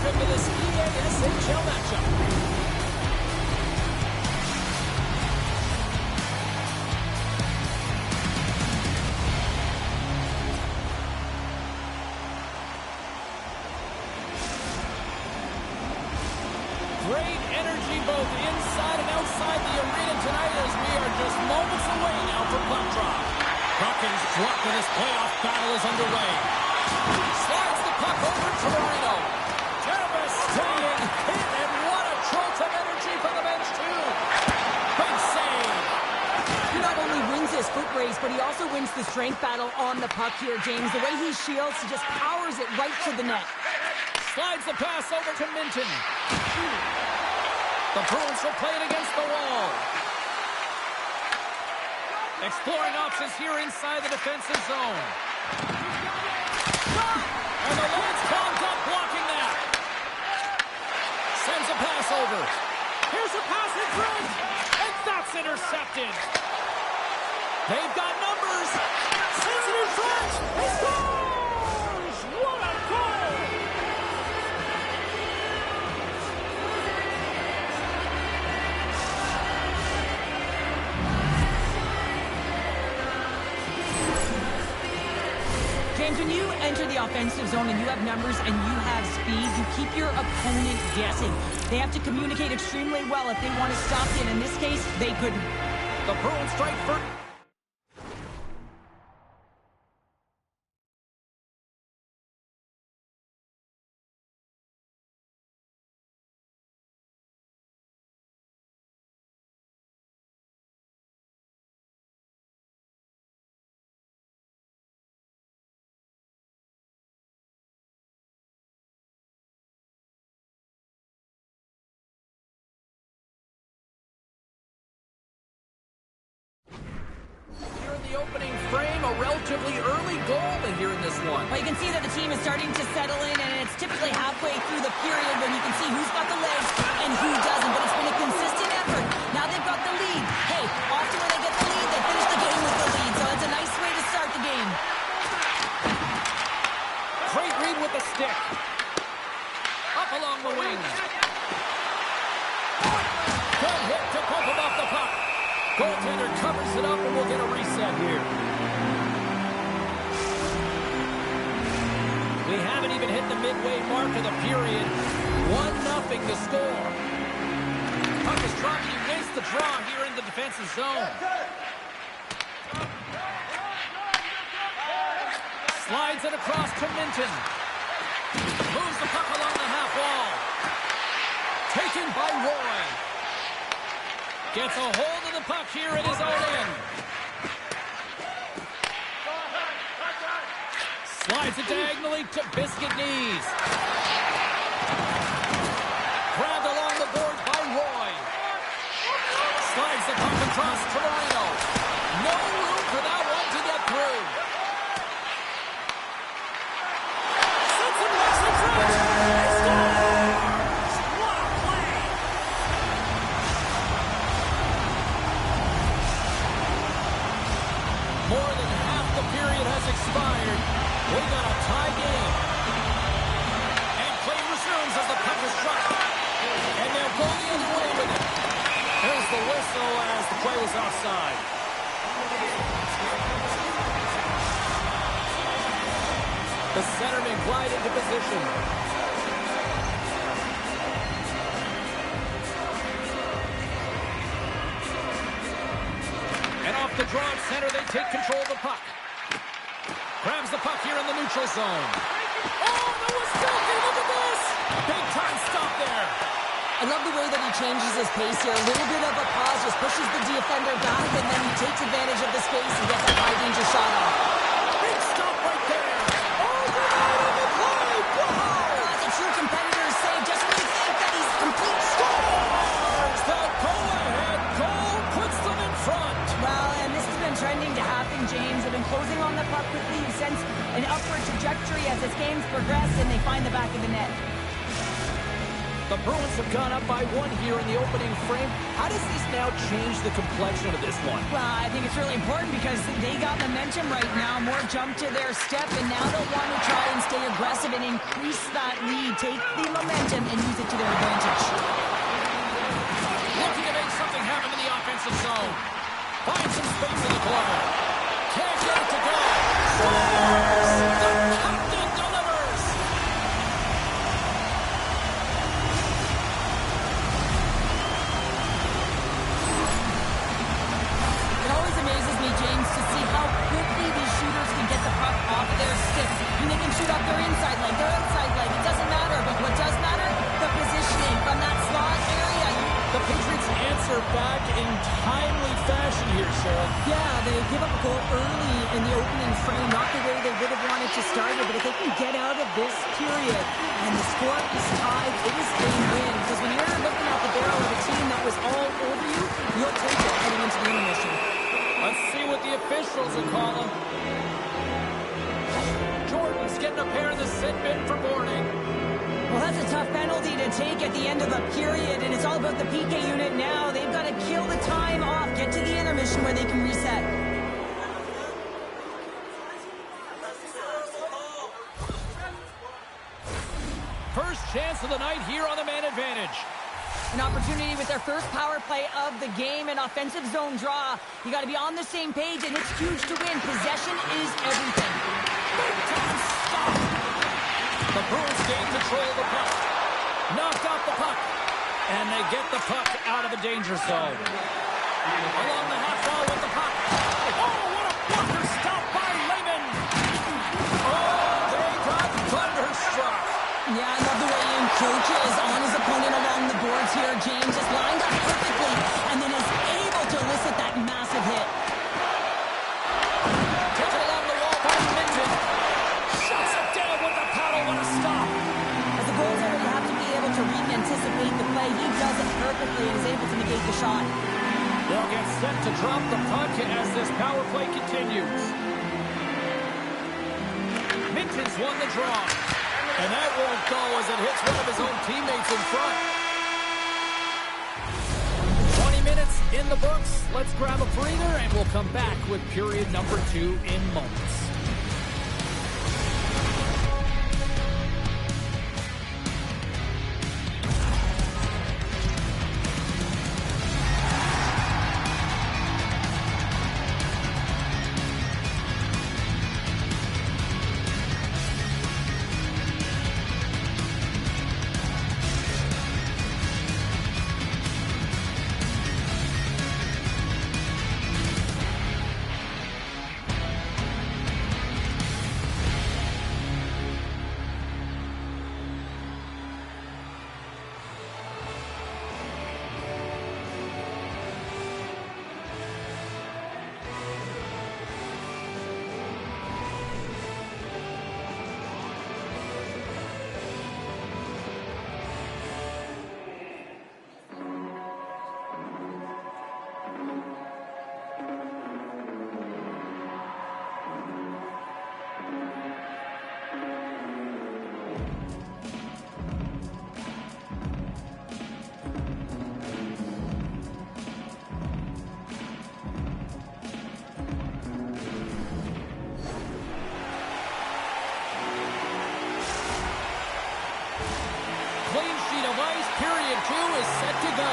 welcome to this EASHL matchup. Great energy both inside and outside the arena tonight as we are just moments away now from puck drop. Puck is dropped and this playoff battle is underway. Slides the puck over to Marino. Devastating hit, and what a jolt of energy from the bench too. Big save. He not only wins his foot race, but he also wins the strength battle on the puck here, James. The way he shields, he just powers it right to the net. Slides the pass over to Minton. The Broons will play it against the wall. Exploring options here inside the defensive zone. And the Lions clogged up blocking that. Sends a pass over. Here's a pass in front. And that's intercepted. They've got numbers. Sends it in front. He scores! What a goal! James, when you enter the offensive zone and you have numbers and you have speed, you keep your opponent guessing. They have to communicate extremely well if they want to stop you, and in this case, they couldn't. The Broons strike first. The opening frame, a relatively early goal here in this one. Well, you can see that the team is starting to settle in, and it's typically halfway through the period when you can see who's got the legs and who doesn't, but it's been a consistent effort. Now they've got the lead. Hey, often when they get the lead, they finish the game with the lead, so it's a nice way to start the game. Great read with the stick. Up along the wing. Good hit to pump him off the puck. Goaltender covers it up, and we'll get a reset here. We haven't even hit the midway mark of the period. 1-0 to score. Puck is dropped. He wins the draw here in the defensive zone. Slides it across to Minton. Moves the puck along the half wall. Taken by Roy. Gets a hold of the puck here at his own end. Slides it diagonally to Biscuit Knees. Grabbed along the boards by Roy. Slides the puck across to Marino. No room for that one to get through. Sends it west in front. He scores! What a play! More than half the period has expired. We got a tie game. And play resumes as the puck is dropped. And they'll go the other way with it. There's the whistle as the play is offside. The centerman glide into position. And off the draw at center, they take control of the puck. Grabs the puck here in the neutral zone. Oh, that was filthy. Look at this. Big time stop there. I love the way that he changes his pace here. A little bit of a pause, just pushes the defender back, and then he takes advantage of the space and gets that high-danger shot off. Big stop right there. Oh, you're out of the play. Wow. That's a true competitor's save. Just when you think that he's complete Scores. The go-ahead goal puts them in front. Well, and this has been trending to happen, James. They've been closing on the puck quickly. You sense an upward trajectory as this game's progressed, and they find the back of the net. The Bruins have gone up by 1 here in the opening frame. How does this now change the complexion of this one? Well, I think it's really important because they got momentum right now. More jump to their step, and now they'll want to try and stay aggressive and increase that lead. Take the momentum and use it to their advantage. Looking to make something happen in the offensive zone. Find some space in the corner. Can't get it to go. The captain delivers. It always amazes me, James, to see how quickly these shooters can get the puck off their stick. I mean, they can shoot off their inside leg, their outside leg. It doesn't matter. But what does matter? The positioning from that slot area. The Patriots answer back in timely fashion here, Cheryl. Yeah, they give up a goal early in the opening frame, not the way they would have wanted to start it, but if they can get out of this period and the score is tied, it is a win. Because when you're looking at the barrel of a team that was all over you, you'll take it heading into the intermission. Let's see what the officials are calling. Jordan's getting a pair in the sit bin for boarding. Well, that's a tough penalty to take at the end of a period, and it's all about the PK unit now. They've got to kill the time off, get to the intermission where they can reset. First chance of the night here on the man advantage. An opportunity with their first power play of the game, an offensive zone draw. You got to be on the same page, and it's huge to win. Possession is everything. The Broons gain control of the puck. Knocked off the puck. And they get the puck out of the danger zone. Along the half wall with the puck. Oh, what a blocker stop by Lehman. Oh, they got thunderstruck. Yeah, I love the way he encroaches on his opponent along the boards here. James is lined up perfectly and then is able to elicit that massive hit. Taken along the wall by Minton. Shuts it down with the paddle. What a stop. As the goaltender, you have to be able to read and anticipate the play. He does it perfectly and is able to negate the shot. They'll get set to drop the puck as this power play continues. Minton's won the draw. And that won't go as it hits one of his own teammates in front. 20 minutes in the books. Let's grab a breather, and we'll come back with period number 2 in moments. Period 2 is set to go.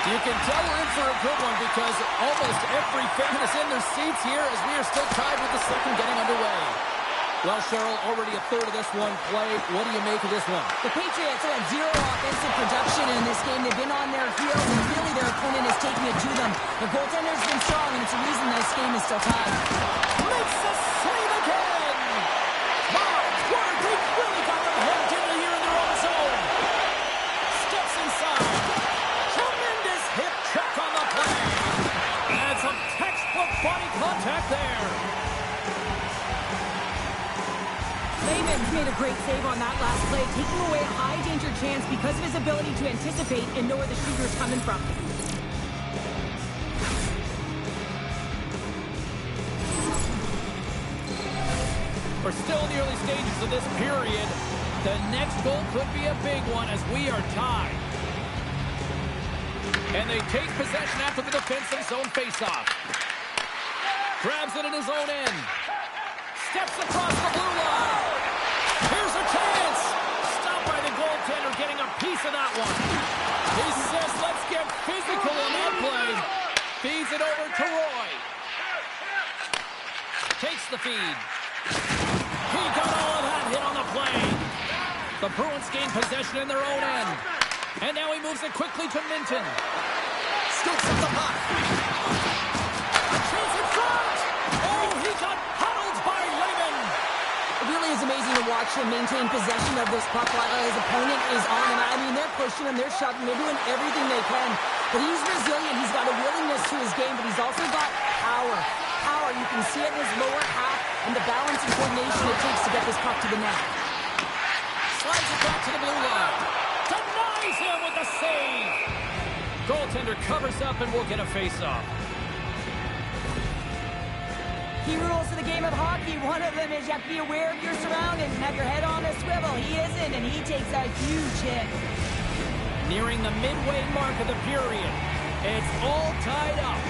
You can tell we're in for a good one because almost every fan is in their seats here as we are still tied with the second getting underway. Well, Cheryl, already a third of this one played. What do you make of this one? The Patriots had zero offensive production in this game. They've been on their heels, and really their opponent is taking it to them. The goaltender's been strong, and it's a reason this game is still tied. Makes the save again! They've really got them hemmed in here in their own zone. Steps inside. Tremendous hip check on the play. And some textbook body contact there. Lehman's made a great save on that last play, taking away a high-danger chance because of his ability to anticipate and know where the shooter's coming from. We're still in the early stages of this period. The next goal could be a big one as we are tied. And they take possession after the defensive zone faceoff. Grabs it in his own end. Steps across the blue line. Here's a chance. Stopped by the goaltender, getting a piece of that one. He says, let's get physical on that play. Feeds it over to Roy. Takes the feed. He got all of that hit on the play. The Bruins gain possession in their own end. And now he moves it quickly to Minton. Scoops up the puck. A chance in front. Oh, he got huddled by Lehman. It really is amazing to watch him maintain possession of this puck while his opponent is on him. I mean, they're pushing him, they're shoving, they're doing everything they can. But he's resilient. He's got a willingness to his game, but he's also got power. Power. You can see it in his lower half and the balance and coordination it takes to get this puck to the net. Slides it back to the blue line. Denies him with a save. Goaltender covers up and will get a face-off. Key rules of the game of hockey. One of them is you have to be aware of your surroundings and have your head on a swivel. He isn't, and he takes a huge hit. Nearing the midway mark of the period. It's all tied up.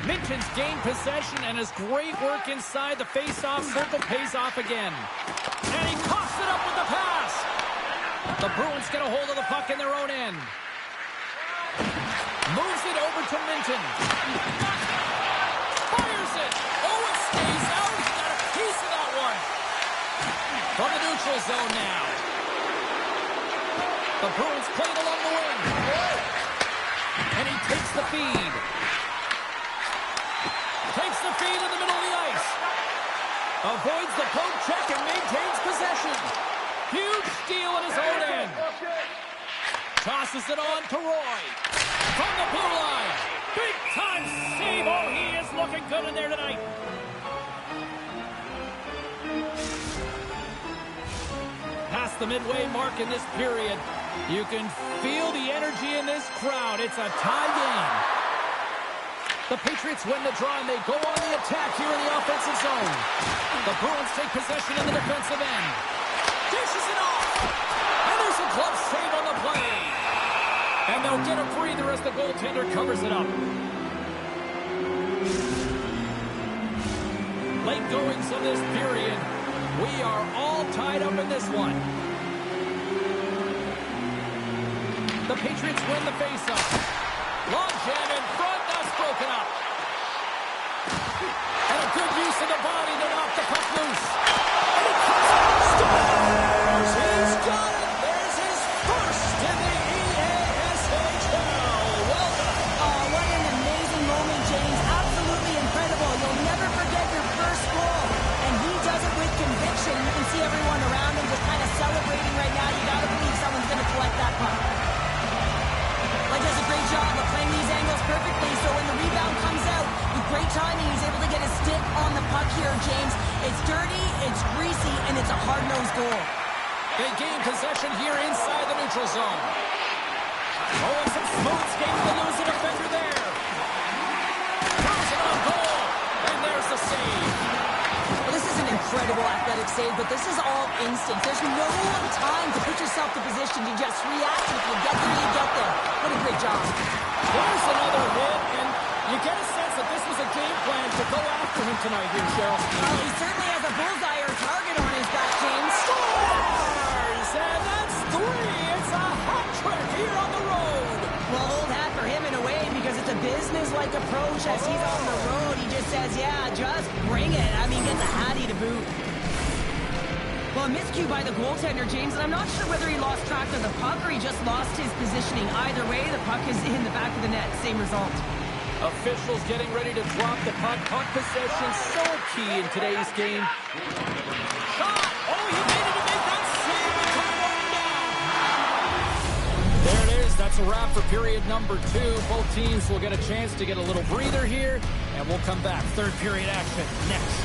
Minton's gained possession, and his great work inside the face-off circle pays off again. And he coughs it up with the pass. The Bruins get a hold of the puck in their own end. Moves it over to Minton. Fires it. Oh, it stays out. He got a piece of that one. From the neutral zone now. The Bruins playing along the wing. And he takes the feed. Takes the feed in the middle of the ice. Avoids the poke check and maintains possession. Huge steal in his own end. Tosses it on to Roy. From the blue line. Big time save. Oh, he is looking good in there tonight. Past the midway mark in this period. You can feel the energy in this crowd. It's a tie game. The Patriots win the draw, and they go on the attack here in the offensive zone. The Bruins take possession in the defensive end. Dishes it off. And there's a glove save on the play. And they'll get a breather as the goaltender covers it up. Late goings of this period. We are all tied up in this one. The Patriots win the faceoff. Long jam in front. That's broken up. And a good use of the body to knock the puck loose. And he cuts it. Scores! He's got it. There's his first in the EASHL. Well done. Oh, what an amazing moment, James. Absolutely incredible. You'll never forget your first goal. And he does it with conviction. You can see everyone around him just kind of celebrating right now. You got to believe someone's going to collect that puck. He does a great job of playing these angles perfectly, so when the rebound comes out, with great timing, he's able to get his stick on the puck here, James. It's dirty, it's greasy, and it's a hard-nosed goal. They gain possession here inside the neutral zone. Oh, and some smooth skating to lose a defender there. Throws it on goal, and there's the save. Well, this is an incredible athletic save, but this is all instinct. There's no time to put yourself to position to just react. If you get there, you get there. What a great job. There's another hit, and you get a sense that this was a game plan to go after him tonight here, Cheryl. He certainly has a bullseye or target on his back, James. Scores! And that's 3. It's a hat trick here on the road. Well, old hat for him in a way because it's a business-like approach as he's on the road. He just says, yeah, just bring it. I mean, gets a hattie to boot. Well, a miscue by the goaltender, James, and I'm not sure whether he lost track of the puck or he just lost his positioning. Either way, the puck is in the back of the net. Same result. Officials getting ready to drop the puck. Puck possession so key in today's game. Shot! Oh, he needed to make that save. There it is. That's a wrap for period number 2. Both teams will get a chance to get a little breather here, and we'll come back. Third period action next.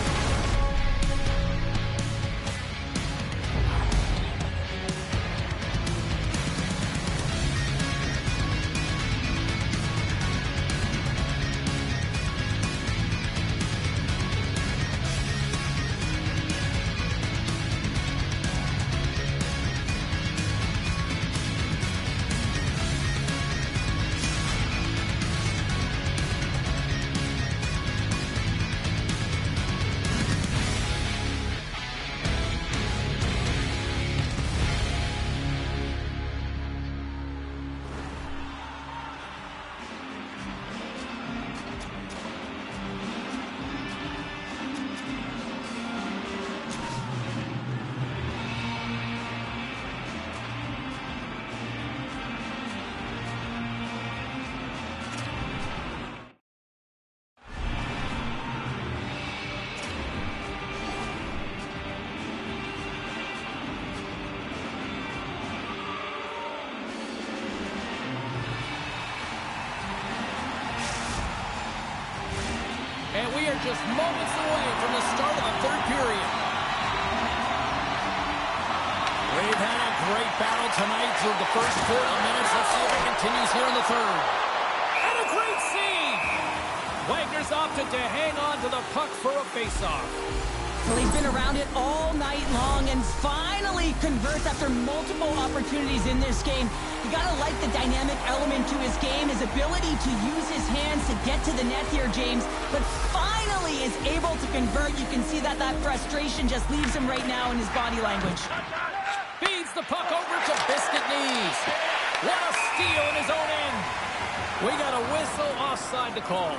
And we are just moments away from the start of the third period. We've had a great battle tonight through the first 40 minutes. Let's see if it continues here in the third. And a great save! Wagner's opted to hang on to the puck for a faceoff. Well, he's been around it all night long and finally converts after multiple opportunities in this game. You gotta like the dynamic element to his game, his ability to use his hands to get to the net here, James. But finally is able to convert. You can see that frustration just leaves him right now in his body language. Feeds the puck over to Biscuit Knees. What a steal in his own end. We got a whistle offside to call.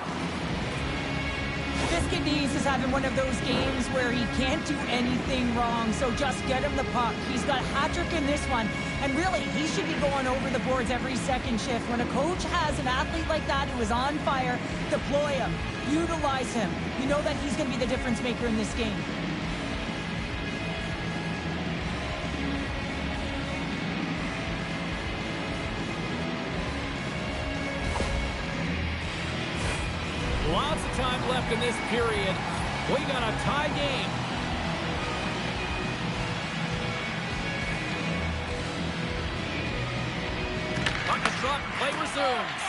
Biscuit Knees is having one of those games where he can't do anything wrong, so just get him the puck. He's got a hat-trick in this one, and really, he should be going over the boards every second shift. When a coach has an athlete like that who is on fire, deploy him, utilize him. You know that he's going to be the difference maker in this game. Lots of time left in this period. We got a tie game. Puck is dropped, play resumes.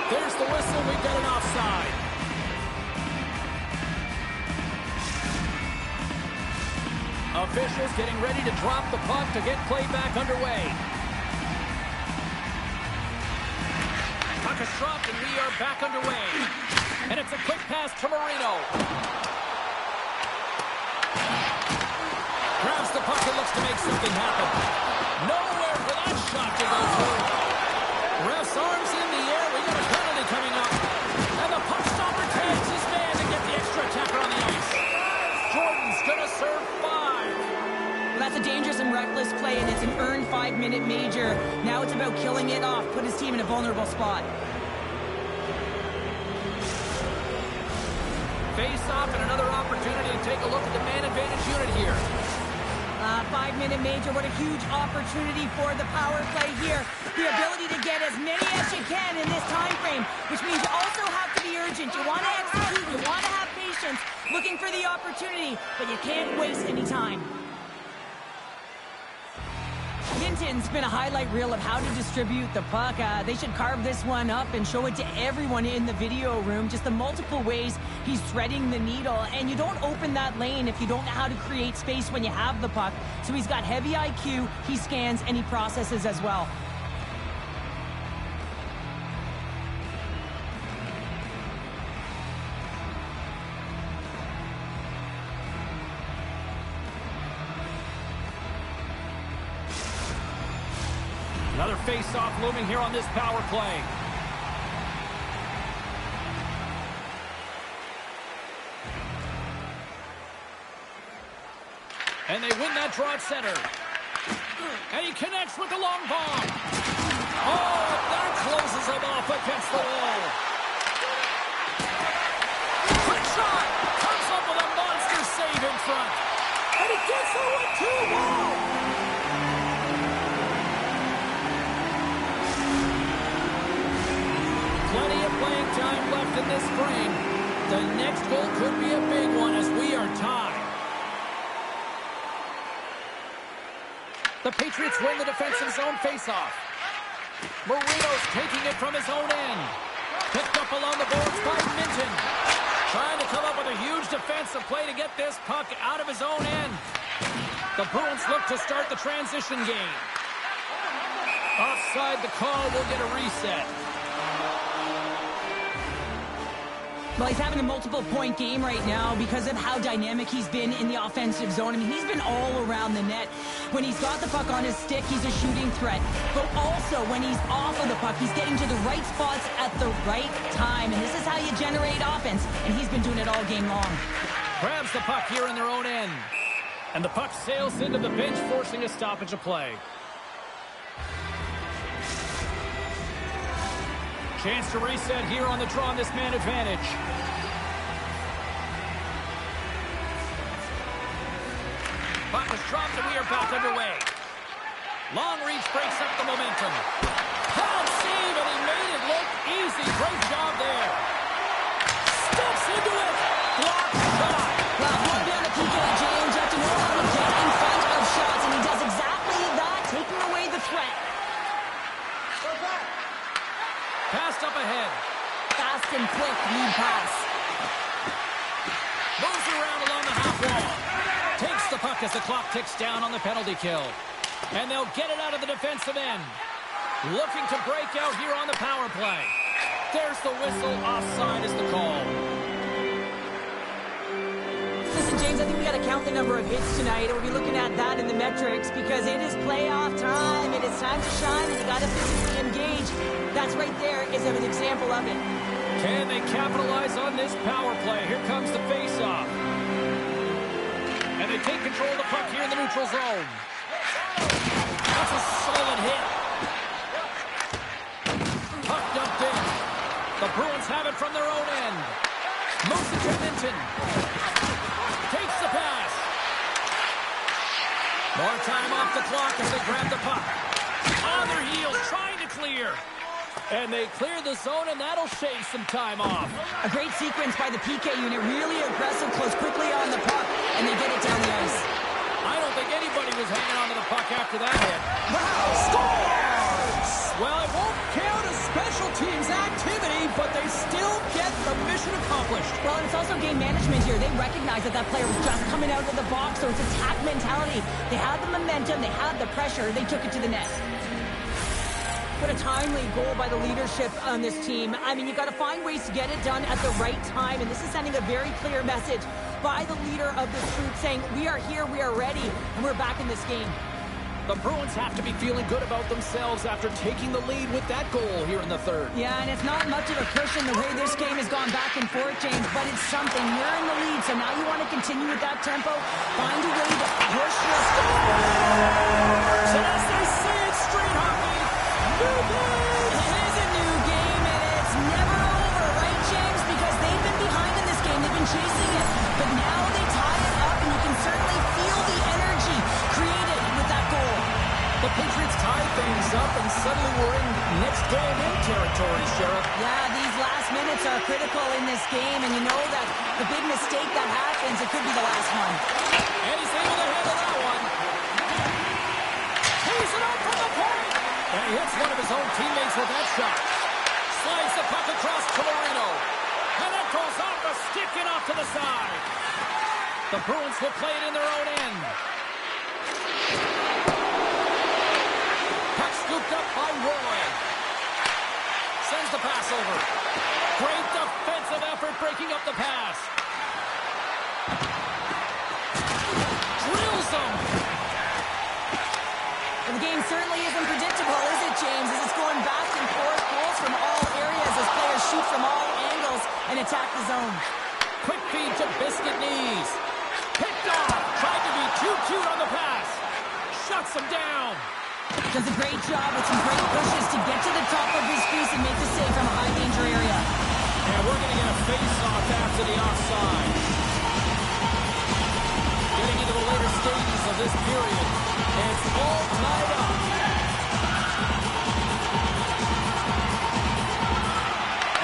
There's the whistle, we've got an offside. Officials getting ready to drop the puck to get play back underway. Puck is dropped and we are back underway. And it's a quick pass to Marino. Grabs the puck and looks to make something happen. Nowhere for that shot to go through. Ref's arms in the air. We got a penalty coming up. And the puck stopper tags his man to get the extra attacker on the ice. Jordan's going to serve 5. Well, that's a dangerous and reckless play, and it's an earned 5-minute major. Now it's about killing it off, put his team in a vulnerable spot. Face-off and another opportunity to take a look at the man advantage unit here. 5-minute major, what a huge opportunity for the power play here. The ability to get as many as you can in this time frame, which means you also have to be urgent. You want to execute, you want to have patience, looking for the opportunity, but you can't waste any time. Hinton's been a highlight reel of how to distribute the puck. They should carve this one up and show it to everyone in the video room. Just the multiple ways he's threading the needle. And you don't open that lane if you don't know how to create space when you have the puck. So he's got heavy IQ, he scans, and he processes as well. Another face-off looming here on this power play. And they win that draw at center. And he connects with the long bomb. Oh, that closes him off against the wall. Quick shot. Comes up with a monster save in front. And he gets it with 2 balls. Plenty of playing time left in this frame. The next goal could be a big one as we are tied. The Patriots win the defensive zone faceoff. Marino's taking it from his own end. Picked up along the boards by Minton. Trying to come up with a huge defensive play to get this puck out of his own end. The Broons look to start the transition game. Offside the call, will get a reset. Well, he's having a multiple-point game right now because of how dynamic he's been in the offensive zone. I mean, he's been all around the net. When he's got the puck on his stick, he's a shooting threat. But also, when he's off of the puck, he's getting to the right spots at the right time. And this is how you generate offense. And he's been doing it all game long. Grabs the puck here in their own end. And the puck sails into the bench, forcing a stoppage of play. Chance to reset here on the draw on this man advantage. Puck was dropped and we are back underway. Long reach breaks up the momentum. Pound save and he made it look easy. Great job there. Passed up ahead. Fast and quick lead pass. Moves around along the half wall. Takes the puck as the clock ticks down on the penalty kill. And they'll get it out of the defensive end. Looking to break out here on the power play. There's the whistle. Offside is the call. Listen, James, I think we got to count the number of hits tonight, and we'll be looking at that in the metrics because it is playoff time. It is time to shine, and you got to physically engage. That's right there is an example of it. Can they capitalize on this power play? Here comes the face-off. And they take control of the puck here in the neutral zone. That's a solid hit. Puck dumped in. The Bruins have it from their own end. Moves to Edmonton. Takes the pass. More time off the clock as they grab the puck. On their heels, trying to clear. And they clear the zone, and that'll shave some time off. A great sequence by the PK unit. Really aggressive, close quickly on the puck, and they get it down the ice. I don't think anybody was hanging on to the puck after that hit. Wow, scores! Well, it won't count as special teams activity, but they still get the mission accomplished. Well, and it's also game management here. They recognize that that player was just coming out of the box, so it's attack mentality. They had the momentum, they had the pressure, they took it to the net. What a timely goal by the leadership on this team. I mean, you got to find ways to get it done at the right time, and this is sending a very clear message by the leader of this group saying, we are here, we are ready, and we're back in this game. The Bruins have to be feeling good about themselves after taking the lead with that goal here in the third. Yeah, and it's not much of a cushion the way this game has gone back and forth, James, but it's something. You're in the lead, so now you want to continue with that tempo. Find a way to push your stuff. So as they say it's street hockey, new game! It is a new game, and it's never over, right, James? Because they've been behind in this game. They've been chasing it, but now they tie it up, and you can certainly feel the energy created with that goal. The Patriots tied things up, and suddenly we're in next game in territory, Sheriff. Yeah, these last minutes are critical in this game, and you know that the big mistake that happens, it could be the last one. And he's able to handle that one. He's it out from the point. And he hits one of his own teammates with that shot. Slides the puck across to Marino. And that goes off a stick and off to the side. The Bruins will play it in their own end. Puck scooped up by Roy. Sends the pass over. Great defensive effort breaking up the pass. Drills them. And the game certainly isn't predictable, is it, James? As it's going back and forth, goals from all areas as players shoot from all angles and attack the zone. Quick feed to Biscuit Knees. Picked off. Tried to be too cute on the pass. Shuts him down. Does a great job with some great pushes to get to the top of his crease and make the save from a high-danger area. And we're going to get a face-off after the offside. Getting into the later stages of this period. It's all tied up.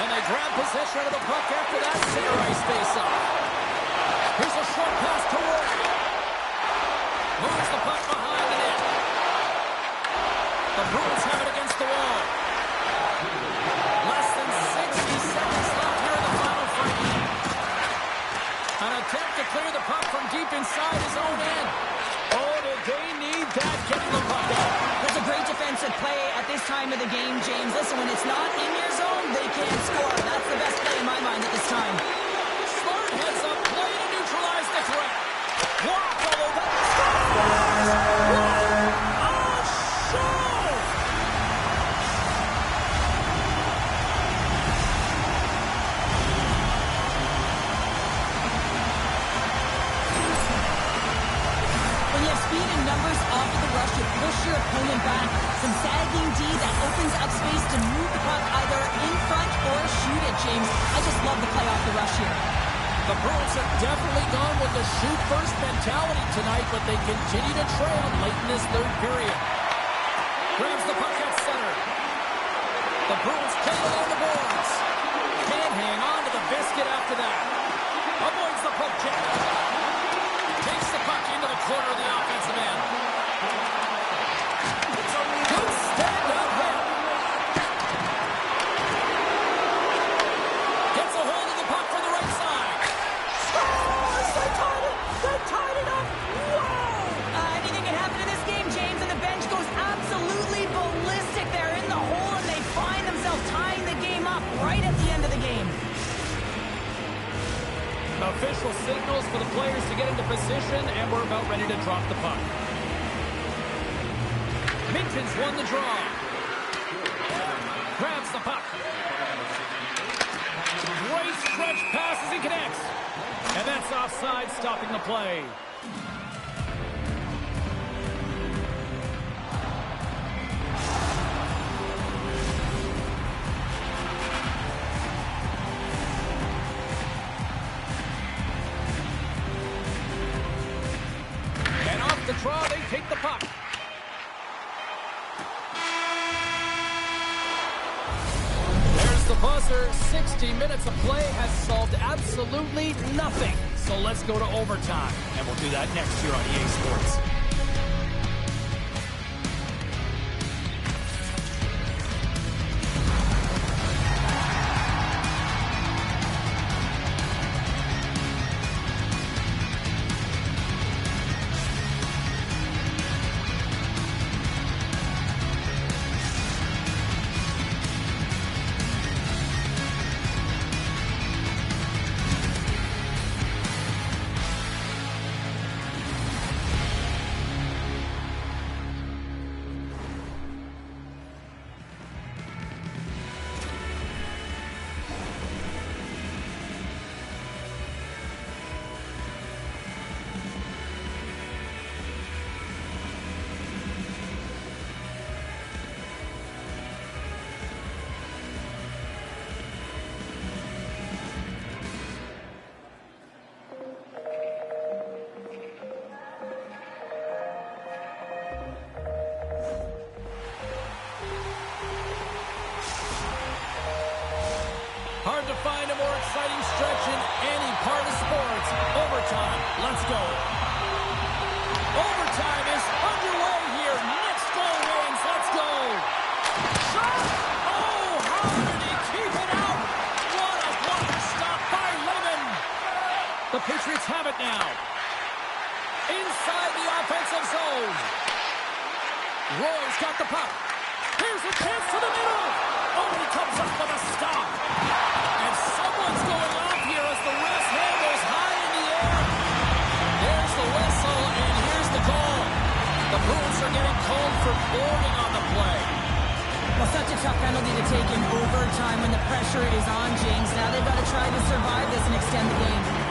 And they grab possession of the puck after that center ice face-off. Here's a short pass to Roy. Moves the puck behind the net. The Bruins have it against the wall. Less than 60 seconds left here in the final frame. An attempt to clear the puck from deep inside his own end. Oh, did they need that getting the puck out? That's a great defensive play at this time of the game, James. Listen, when it's not in your zone, they can't score. That's the best play in my mind at this time. Smart heads up play to neutralize the threat. Blocked, although that scores! What a show! When you have speed and numbers off of the rush, you push your opponent back. Some sagging D that opens up space to move the puck either in front or shoot it, James. I just love the play off the rush here. The Bruins have definitely gone with the shoot-first mentality tonight, but they continue to trail late in this third period. Grabs the puck at center. The Bruins play it on the boards. Can't hang on to the biscuit after that. Avoids the poke check. Takes the puck into the corner of the offensive end. It's a good stand-up hit. Official signals for the players to get into position, and we're about ready to drop the puck. Minton's won the draw. Grabs the puck. Great stretch pass as he connects. And that's offside, stopping the play. And off the draw, they take the puck. The buzzer. 60 minutes of play has solved absolutely nothing. So let's go to overtime, and we'll do that next year on EA Sports. Hard to find a more exciting stretch in any part of sports. Overtime. Let's go. Overtime is underway here. Next goal wins. Let's go. Shot! Oh, how did he keep it out? What a block stop by Lemon. The Patriots have it now. Inside the offensive zone. Roy's got the puck. Here's a chance to the middle. Oh, he comes up with a stop. And someone's going off here as the wrist hand goes high in the air. There's the whistle, and here's the call. The Broons are getting called for boarding on the play. Well, such a tough penalty to take in overtime when the pressure is on, James. Now they've got to try to survive this and extend the game.